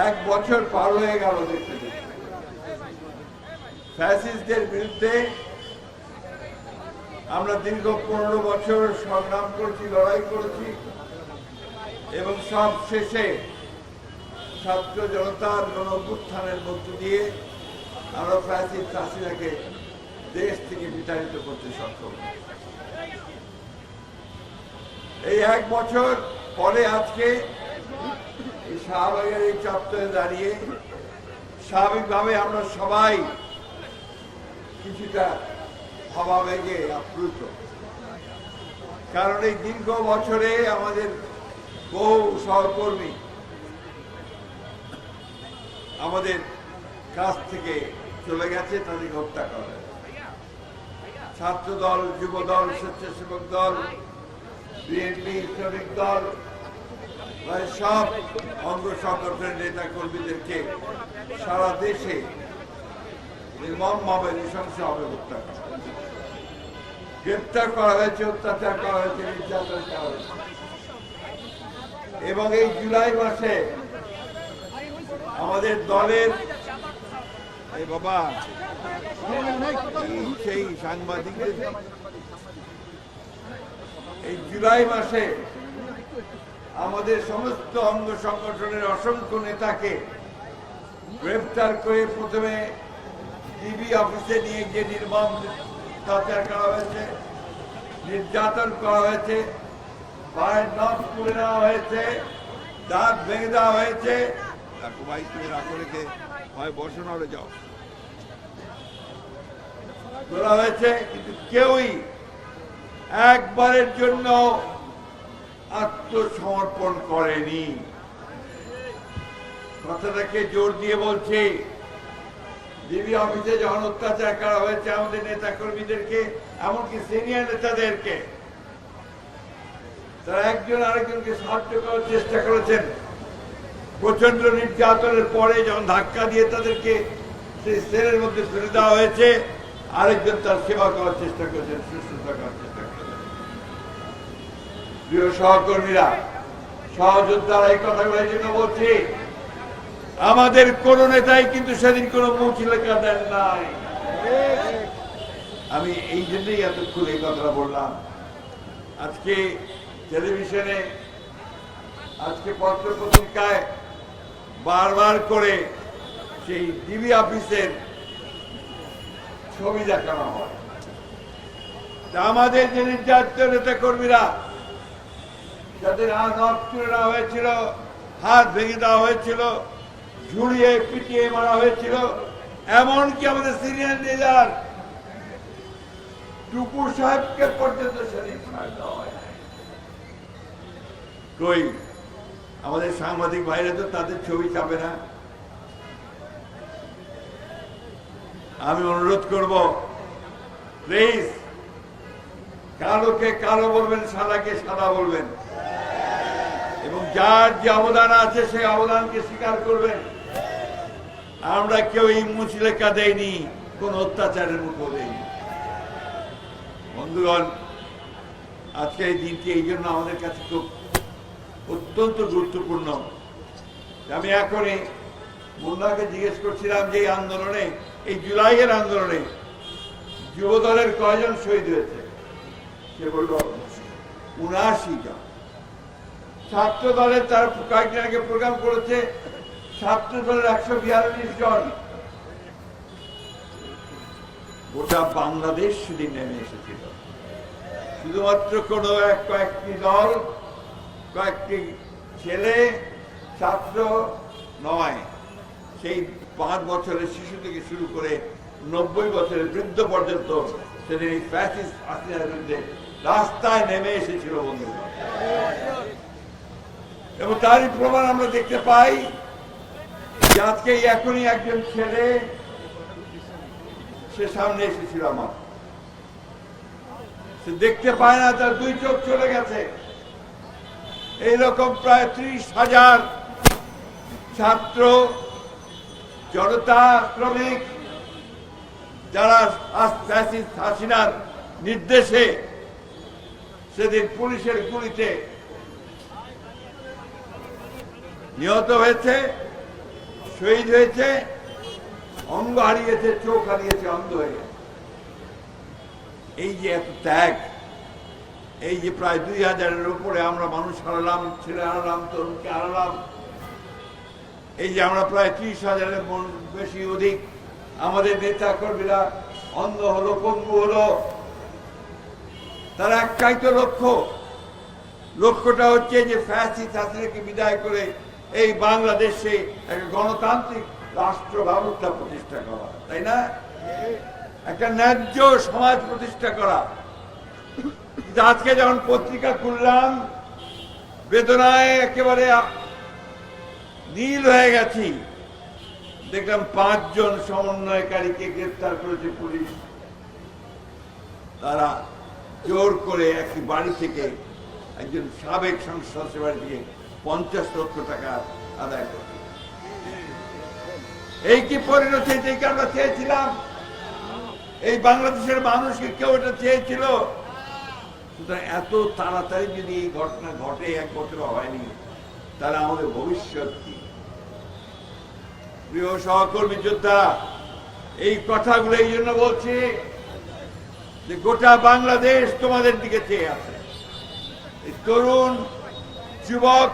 এক বছর পার হয়ে গেল দেখতে দেখতে। ফ্যাসিস্টদের বিরুদ্ধে আমরা দীর্ঘ 15 বছর সংগ্রাম করেছি, লড়াই করেছি এবং সব শেষে ছাত্র জনতার গণ-অভ্যুত্থানের মধ্য দিয়ে আমরা ফ্যাসিস্ট হাসিনাকে দেশ থেকে বিতাড়িত করতে সক্ষম। এই এক বছর পরে আজকে এই শাহবাগের এই চত্বরে দাঁড়িয়ে স্বাভাবিকভাবে আমরা সবাই কিছুটা ভাবাবেগে আপ্লুত, কারণ এই দীর্ঘ বছরে আমাদের বহু সহকর্মী আমাদের কাছ থেকে চলে গেছে, তাদেরকে হত্যা করা হয়েছে। ছাত্র দল, যুব দল, স্বেচ্ছাসেবক দল, বিএনপি, শ্রমিক দল, সব অঙ্গ সংগঠনের নেতা কর্মীদেরকে সারা দেশে নির্মমভাবে নৃশংসভাবে হত্যা করা হয়েছে, গ্রেপ্তার করা হয়েছে, অত্যাচার করা হয়েছে, নির্যাতন করা হয়েছে। এবং এই জুলাই মাসে আমাদের দলের বাবা সেই সাংবাদিকদের এই জুলাই মাসে আমাদের সমস্ত অঙ্গ সংগঠনের অসংখ্য নেতাকে গ্রেফতার করে প্রথমে ডিবি অফিসে নিয়ে গিয়ে নির্মম অত্যাচার করা হয়েছে, নির্যাতন করা হয়েছে, পায়ের নখ তুলে নেওয়া হয়েছে, দাঁত ভেঙে দেওয়া হয়েছে। ভাই তুমি রাখো রেখে হয় বসে নড়ে যাও বলা হয়েছে, কিন্তু কেউই একবারের জন্য আত্মসমর্পণ করেনি। কথাটাকে জোর দিয়ে বলছি, ডিবি অফিসে যখন অত্যাচার করা হয়েছে আমাদের নেতা কর্মীদেরকে, এমনকি সিনিয়র নেতাদেরকে, তারা একজন আরেকজনকে সাহায্য করার চেষ্টা করেছেন। প্রচন্ড নির্যাতনের পরে যখন ধাক্কা দিয়ে তাদেরকে সেই সেলের মধ্যে ফেলে দেওয়া হয়েছে, আরেকজন তার সেবা করার চেষ্টা করেছেন, শুশ্রূষা করার চেষ্টা করেছেন। প্রিয় সহকর্মীরা, সহযোদ্ধারা, এই কথাগুলো এই জন্য বলছি, আমাদের কোন নেতাই কিন্তু সেদিন কোন মুচলেখা দেন নাই। আমি এই জন্যই এতক্ষণ এই কথাটা বললাম। আজকে টেলিভিশনে, আজকে পত্র পত্রিকায় বারবার করে সেই ডিবি অফিসের ছবি দেখানো হয়। আমাদের যে নির্যাতিত নেতা কর্মীরা, যাদের নখ তুলে নেওয়া হয়েছিল, হাত ভেঙে দেওয়া হয়েছিল, ঝুড়িয়ে পিটিয়ে মারা হয়েছিল, এমনকি আমাদের সিনিয়র লিডার টুকু সাহেবকে পর্যন্ত সেদিন ছাড় দেওয়া হয়। কই আমাদের সাংবাদিক ভাইরা তো তাদের ছবি চাপে না। আমি অনুরোধ করব, প্লিজ, কালোকে কালো বলবেন, সাদাকে সাদা বলবেন, এবং যার যে অবদান আছে সেই অবদানকে স্বীকার করবেন। আমরা কেউ এই মুচলেখা দেয়নি, কোন অত্যাচারের মুখও দেয়নি। বন্ধুগণ, আজকে এই দিনটি এই জন্য আমাদের কাছে খুব অত্যন্ত গুরুত্বপূর্ণ। আমি এখনই মুন্নাকে জিজ্ঞেস করছিলাম যে এই আন্দোলনে, এই জুলাইয়ের আন্দোলনে যুব দলের কয়জন শহীদ হয়েছে? সে বলল ৭৯ জন। ছাত্র দলের তার কয়েকদিন আগে প্রোগ্রাম করেছে, ছাত্র দলের ১৪২ জন। গোটা বাংলাদেশ সেদিন নেমে এসেছিল। শুধুমাত্র কোন কয়েকটি দল, কয়েকটি ছেলে, ছাত্র নয়, সেই ৫ বছরের শিশু থেকে শুরু করে ৯০ বছরের বৃদ্ধ পর্যন্ত সেদিন এই ফ্যাসিস্ট হাসিনার বিরুদ্ধে রাস্তায় নেমে এসেছিল বন্ধুরা। এবং তারই প্রমাণ আমরা দেখতে পাই যে আজকে এখনই একজন ছেলে সে সামনে এসেছিল আমার, সে দেখতে পায় না, তার ২ চোখ চলে গেছে। এইরকম প্রায় ৩০,০০০ ছাত্র জনতা, শ্রমিক, যারা ফ্যাসিস্ট হাসিনার নির্দেশে সেদিন পুলিশের গুলিতে নিহত হয়েছে, শহীদ হয়েছে, অঙ্গ হারিয়েছে, চোখ হারিয়েছে, অন্ধ হয়ে গেছে। এই যে এত ত্যাগ, এই যে প্রায় 2000-এর উপরে আমরা মানুষ হারালাম, ছেলে হারালাম, তরুণকে হারালাম, এই যে আমরা প্রায় 30,000-এর বেশি অধিক আমাদের নেতা কর্মীরা অন্ধ হলো, পঙ্গু হলো, তার একটাই তো লক্ষ্যটা হচ্ছে যে ফ্যাসিস্ট হাসিনাকে বিদায় করে এই বাংলাদেশে একটা গণতান্ত্রিক রাষ্ট্র ব্যবস্থা প্রতিষ্ঠা করা, তাই না? একটা ন্যায্য সমাজ প্রতিষ্ঠা করা। আজকে যখন পত্রিকা খুললাম, বেদনায় একেবারে নীল হয়ে গেছি। দেখলাম 5 জন সমন্বয়কারীকে গ্রেফতার করেছে পুলিশ। তারা জোর করে একটি বাড়ি থেকে, একজন সাবেক সংসদ সদস্যের বাড়ি থেকে 50 লক্ষ টাকা আদায় করছে। এই কি পরিণতি? এটাকে আমরা চেয়েছিলাম? এই বাংলাদেশের মানুষকে কেউ এটা চেয়েছিল? সুতরাং এত তাড়াতাড়ি যদি এই ঘটনা ঘটে, 1 বছর হয়নি, তাহলে আমাদের ভবিষ্যৎ কি? প্রিয় সহকর্মী যোদ্ধা, এই কথাগুলো এই জন্য বলছি যে গোটা বাংলাদেশ তোমাদের দিকে চেয়ে আছে। এই তরুণ যুবক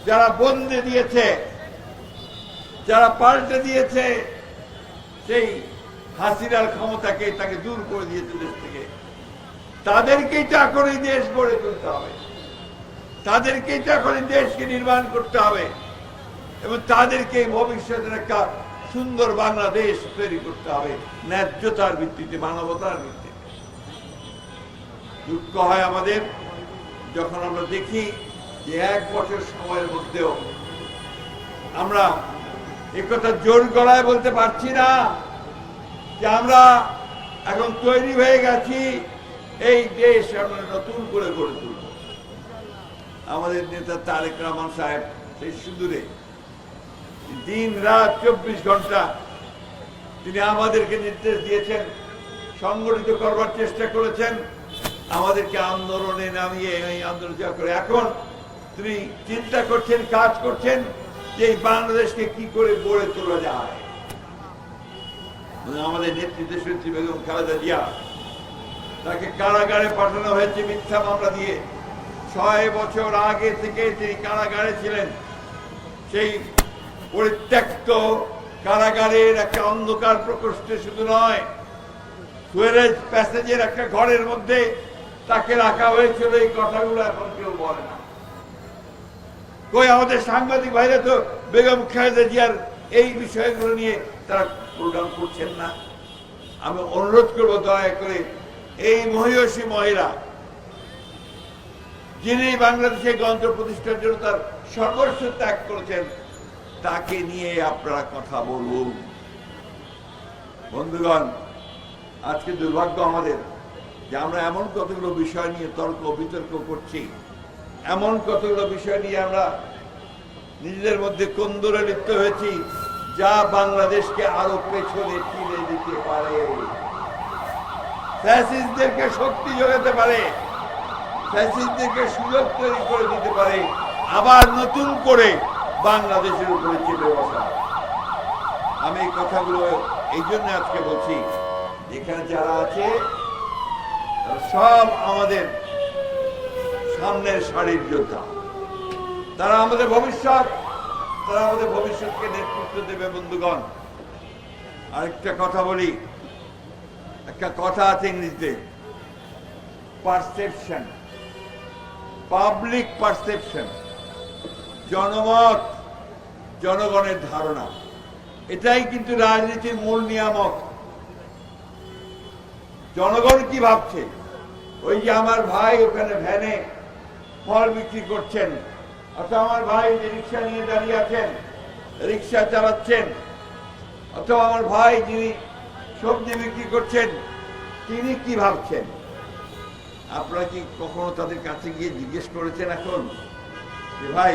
যারা বন্দী দিয়েছে, যারা পাল্টে দিয়েছে সেই হাসিনার ক্ষমতাকে, তাকে দূর করে দিয়েছে দেশ থেকে, তাদেরকেই তো এখন এই দেশ গড়ে তুলতে হবে, তাদেরকেই তো এখন এই দেশকে নির্মাণ করতে হবে এবং তাদেরকে ভবিষ্যতের একটা সুন্দর বাংলাদেশ তৈরি করতে হবে, ন্যায্যতার ভিত্তিতে, মানবতার ভিত্তিতে। দুঃখ হয় আমাদের যখন আমরা দেখি যে 1 বছর সময়ের মধ্যেও আমরা একথা জোর গলায় বলতে পারছি না যে আমরা এখন তৈরি হয়ে গেছি, এই দেশ আমরা নতুন করে গড়ে তুলব। আমাদের নেতা তারেক রহমান সাহেব সেই সুদূরে দিন রাত 24 ঘন্টা তিনি আমাদেরকে নির্দেশ দিয়েছেন, সংগঠিত করবার চেষ্টা করেছেন, আমাদেরকে আন্দোলনে নামিয়ে এই আন্দোলন করে এখন তিনি চিন্তা করছেন, কাজ করছেন যে এই বাংলাদেশকে কি করে গড়ে তোলা যায়। আমাদের নেতৃত্বে সত্যি বেগম খালেদা জিয়া, তাকে কারাগারে পাঠানো হয়েছে মিথ্যা মামলা দিয়ে। 6 বছর আগে থেকে তিনি কারাগারে ছিলেন। সেই পরিত্যক্ত কারাগারের একটা অন্ধকার প্রকোষ্ঠে শুধু নয়, সুয়েরেজ প্যাসেজের একটা ঘরের মধ্যে তাকে রাখা হয়েছিল। এই কথাগুলো এখন কেউ বলে না। কই আমাদের সাংবাদিক ভাইরা তো বেগম খালেদা জিয়ার এই বিষয়গুলো নিয়ে তারা প্রোগ্রাম করছেন না। আমি অনুরোধ করব দয়া করে এই মহিষী মহিলা, যিনি বাংলাদেশে গণতন্ত্র প্রতিষ্ঠার জন্য তার সর্বস্ব ত্যাগ করেছেন, তাকে নিয়ে আপনারা কথা বলুন। বন্ধুগণ, আজকে দুর্ভাগ্য আমাদের যে আমরা এমন কতগুলো বিষয় নিয়ে তর্ক বিতর্ক করছি, এমন কতগুলো বিষয় নিয়ে আমরা নিজেদের মধ্যে কোন্দরে লিপ্ত হয়েছি, যা বাংলাদেশকে আরো পেছনে ঠেলে দিতে পারে, ফ্যাসিস্টদেরকে শক্তি যোগাতে পারে, ফ্যাসিস্টদেরকে সুযোগ তৈরি করে দিতে পারে, আবার নতুন করে বাংলাদেশের উপরে চেপে বসা। আমি এই কথাগুলো এই জন্য আজকে বলছি, এখানে যারা আছে সব আমাদের সামনের সারির যোদ্ধা, তারা আমাদের ভবিষ্যৎ, তারা আমাদের ভবিষ্যৎকে নেতৃত্ব দেবে। বন্ধুগণ, আরেকটা কথা বলি, একটা কথা আছে ইংরেজিতে, পারসেপশন, পাবলিক পারসেপশন, জনমত, জনগণের ধারণা, এটাই কিন্তু রাজনীতির মূল নিয়ামক। জনগণ কি ভাবছে? ওই যে আমার ভাই ওখানে ভ্যানে ফল বিক্রি করছেন, অথবা আমার ভাই যে রিক্সা নিয়ে দাঁড়িয়ে আছেন, রিক্সা চালাচ্ছেন, অথবা আমার ভাই যিনি সবজি বিক্রি করছেন, তিনি কি ভাবছেন? আপনারা কি কখনো তাদের কাছে গিয়ে জিজ্ঞেস করেছেন এখন যে ভাই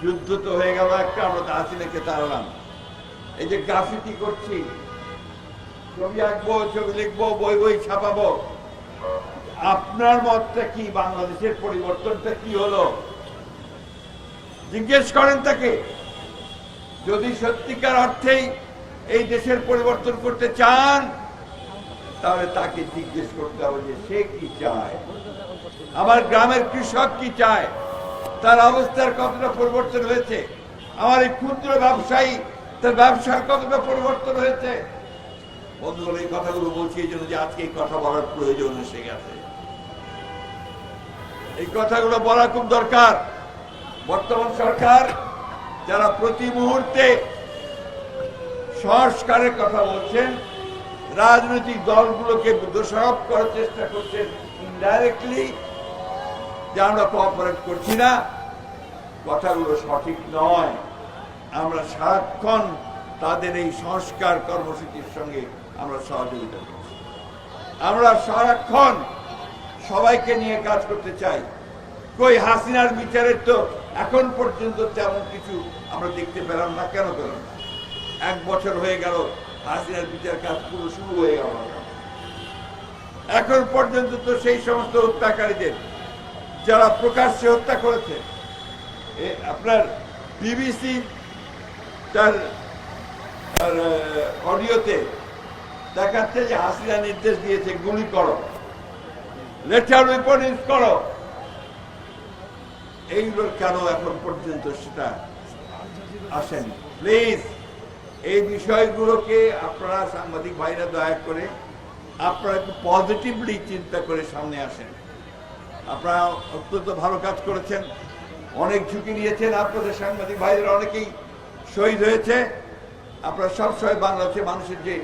যুদ্ধ তো হয়ে গেল একটা, আমরা তো হাসিনাকে তাড়ালাম, এই যে গ্রাফিতি করছি, ছবি আঁকবো, ছবি লিখবো, বই বই ছাপাবো, আপনার মতটা কি? বাংলাদেশের পরিবর্তনটা কি হলো? জিজ্ঞেস করেন তাকে। যদি সত্যিকার অর্থেই এই দেশের পরিবর্তন করতে চান তাহলে তাকে জিজ্ঞেস করতে হবে যে সে কি চায়, আমার গ্রামের কৃষক কি চায়, তার অবস্থার কতটা পরিবর্তন হয়েছে, আমার এই ক্ষুদ্র ব্যবসায়ী তার ব্যবসার কতটা পরিবর্তন হয়েছে। বন্ধুগণ, এই কথাগুলো বলছি এই জন্য যে আজকে এই কথা বলার প্রয়োজন এসে গেছে। এই কথাগুলো বলা খুব দরকার। বর্তমান সরকার যারা প্রতি মুহূর্তে সংস্কারের কথা বলছেন, রাজনৈতিক দলগুলোকে দোষারোপ করার চেষ্টা করছেন ইনডাইরেক্টলি যে আমরা কোঅপারেট করছি না, কথাগুলো সঠিক নয়। আমরা সারাক্ষণ তাদের এই সংস্কার কর্মসূচির সঙ্গে আমরা সহযোগিতা করছি। আমরা সারাক্ষণ সবাইকে নিয়ে কাজ করতে চাই। কই হাসিনার বিচারের তো এখন পর্যন্ত তেমন কিছু আমরা দেখতে পেলাম না। কেন পেলাম না? 1 বছর হয়ে গেল, হাসিনার বিচার কাজ পুরো শুরু হয়ে গেল, এখন পর্যন্ত তো সেই সমস্ত হত্যাকারীদের যারা প্রকাশ্যে হত্যা করেছে, আপনার বিবিসি তার অডিওতে দেখাচ্ছে যে হাসিনা নির্দেশ দিয়েছে গুলি করো, লেটার ওয়েপন ইউজ করো। এইগুলো কেন এখন পর্যন্ত সেটা আসেনি? প্লিজ এই বিষয়গুলোকে আপনারা সাংবাদিক ভাইরা দয়া করে আপনারা একটু পজিটিভলি চিন্তা করে সামনে আসেন। আপনারা অত্যন্ত ভালো কাজ করেছেন, অনেক ঝুঁকি নিয়েছেন, আপনাদের সাংবাদিক ভাইরা অনেকেই শহীদ হয়েছে। আপনারা সবসময় বাংলাদেশের মানুষের যে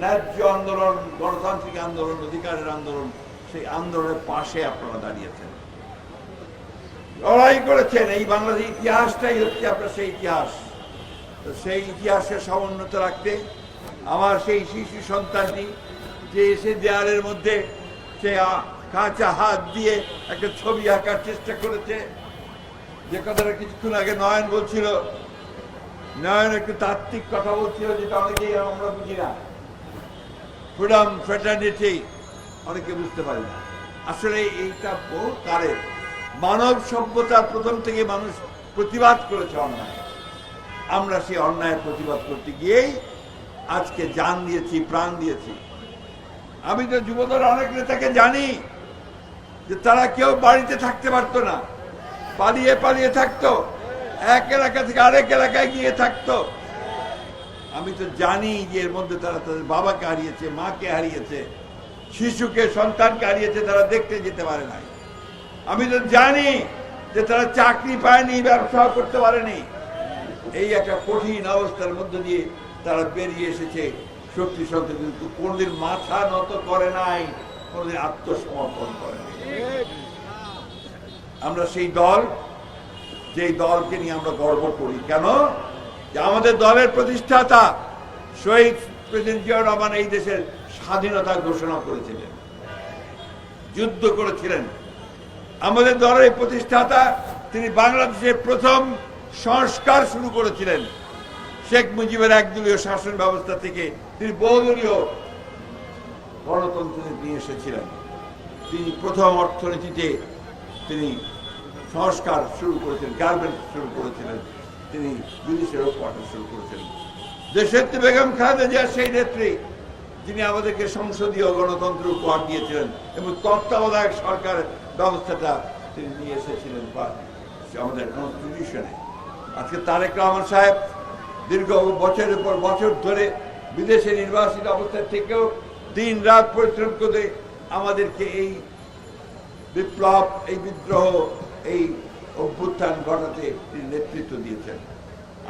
ন্যায্য আন্দোলন, গণতান্ত্রিক আন্দোলন, অধিকারের আন্দোলন, সেই আন্দোলনের পাশে আপনারা দাঁড়িয়েছেন, লড়াই করেছেন। এই বাংলাদেশের ইতিহাসটাই হচ্ছে আপনার সেই ইতিহাস। তো সেই ইতিহাসকে সমুন্নত রাখতে আমার সেই শিশু সন্তানটি যে এসে দেয়ালের মধ্যে সে কাঁচা হাত দিয়ে একটা ছবি আঁকার চেষ্টা করেছে, যে কথাটা কিছুক্ষণ আগে নয়ন বলছিল, নয়ন একটু তাত্ত্বিক কথা বলছিল, যেটা অনেকেই আমরা বুঝি না। ফ্রিডম, ফ্রেটার্নিটি অনেকে বুঝতে পারি না। আসলে এইটা বহু কালের মানব সভ্যতার প্রথম থেকে মানুষ প্রতিবাদ করেছে অন্যায়। আমরা সেই অন্যায়ের প্রতিবাদ করতে গিয়েই আজকে জান দিয়েছি, প্রাণ দিয়েছি। আমি তো যুবদল অনেক নেতাকে জানি যে তারা কেউ বাড়িতে থাকতে পারতো না, পালিয়ে পালিয়ে থাকতো, এক এলাকা থেকে আরেক এলাকায় গিয়ে থাকতো। আমি তো জানি যে এর মধ্যে তারা তাদের বাবাকে হারিয়েছে, মাকে হারিয়েছে, শিশুকে, সন্তানকে হারিয়েছে, তারা দেখতে যেতে পারে নাই। আমি তো জানি যে তারা চাকরি পায়নি, ব্যবসা করতে পারেনি। এই একটা কঠিন অবস্থার মধ্যে দিয়ে তারা বেরিয়ে এসেছে শক্তি সন্ত্র, কিন্তু কোনদিন মাথা নত করে নাই, কোনদিন আত্মসমর্পণ করে নাই। আমরা সেই দল, যেই দলকে নিয়ে আমরা গর্ব করি। কেন? যে আমাদের দলের প্রতিষ্ঠাতা শহীদ প্রেসিডেন্ট জিয়াউর রহমান এই দেশের স্বাধীনতা ঘোষণা করেছিলেন, যুদ্ধ করেছিলেন। আমাদের দলের প্রতিষ্ঠাতা তিনি বাংলাদেশের প্রথম সংস্কার শুরু করেছিলেন। শেখ মুজিবের একদলীয় শাসন ব্যবস্থা থেকে তিনি বহুদলীয় গণতন্ত্র নিয়ে এসেছিলেন। তিনি প্রথম অর্থনীতিতে তিনি সংস্কার শুরু করেছিলেন, গার্মেন্টস শুরু করেছিলেন, তিনি বিদেশের পাঠা শুরু করেছিলেন। দেশের বেগম খালেদা জিয়া সেই নেত্রী, যিনি আমাদেরকে সংসদীয় গণতন্ত্র উপহার দিয়েছিলেন এবং তত্ত্বাবধায়ক সরকার ব্যবস্থাটা তিনি নিয়ে এসেছিলেন আমাদের কনস্টিটিউশনে। আজকে তারেক রহমান সাহেব দীর্ঘ বছরের পর বছর ধরে বিদেশে নির্বাসিত অবস্থা থেকেও দিন রাত পরিশ্রম করে আমাদেরকে এই বিপ্লব, এই বিদ্রোহ, এই অভ্যুত্থান ঘটাতে তিনি নেতৃত্ব দিয়েছেন।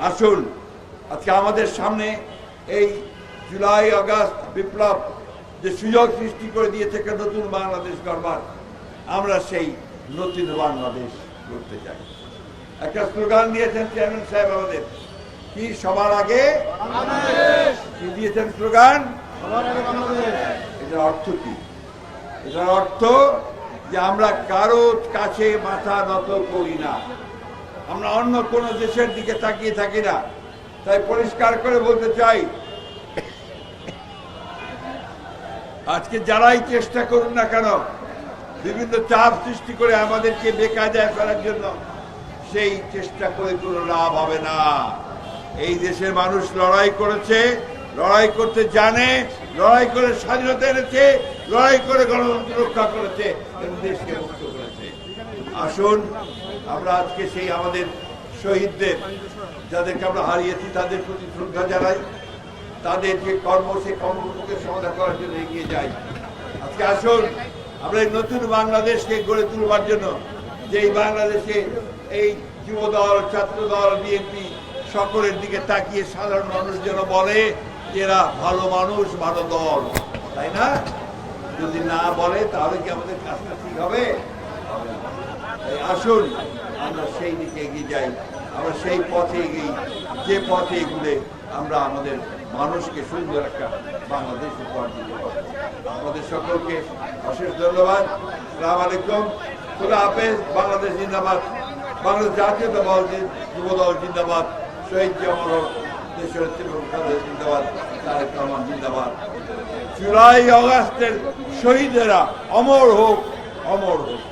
আসুন আজকে আমাদের সামনে এই জুলাই আগস্ট বিপ্লব যে সুযোগ সৃষ্টি করে দিয়েছে একটা নতুন বাংলাদেশ গড়বার, আমরা সেই নতুন বাংলাদেশ করতে চাই। একটা স্লোগান দিয়েছেন চেয়ারম্যান সাহেব আমাদের, কি সবার আগে কি দিয়েছেন স্লোগান? এটার অর্থ কি? এটার অর্থ যে আমরা কারো কাছে মাথা নত করি না, আমরা অন্য কোন দেশের দিকে তাকিয়ে থাকি না। তাই পরিষ্কার করে বলতে চাই, আজকে যারাই চেষ্টা করুন না কেন বিভিন্ন চাপ সৃষ্টি করে আমাদেরকে বেকায়দায় ফেলার জন্য, সেই চেষ্টা করে কোনো লাভ হবে না। এই দেশের মানুষ লড়াই করেছে, লড়াই করতে জানে, লড়াই করে স্বাধীনতা এনেছে, লড়াই করে গণতন্ত্র রক্ষা করেছে এবং দেশকে মুক্ত করেছে। আসুন আমরা আজকে সেই আমাদের শহীদদের, যাদেরকে আমরা হারিয়েছি, তাদের প্রতি শ্রদ্ধা জানাই, তাদের যে কর্ম, সেই কর্মগুলোকে সমাধান করার জন্য এগিয়ে যাই। আজকে আসুন আমরা এই নতুন বাংলাদেশকে গড়ে তুলবার জন্য, যেই বাংলাদেশে এই যুবদল, ছাত্রদল, বিএনপি সকলের দিকে তাকিয়ে সাধারণ মানুষ যেন বলে যে এরা ভালো মানুষ, ভালো দল, তাই না? যদি না বলে তাহলে কি আমাদের কাজটা ঠিক হবে? আসুন আমরা সেই দিকে এগিয়ে যাই, আমরা সেই পথে এগিয়ে, যে পথে এগুলে আমরা আমাদের মানুষকে সুন্দর একটা বাংলাদেশ উপহার দিতে পারি। আমাদের সকলকে অশেষ ধন্যবাদ। আসসালামু আলাইকুম, খোদা হাফেজ। বাংলাদেশ জিন্দাবাদ, বাংলাদেশ জাতীয়তাবাদী যুবদল জিন্দাবাদ, শহীদ জিয়াউর হক দেশের জিন্দাবাদ, তারেক রহমান জিন্দাবাদ। জুলাই আগস্টের শহীদেরা অমর হোক, অমর হোক।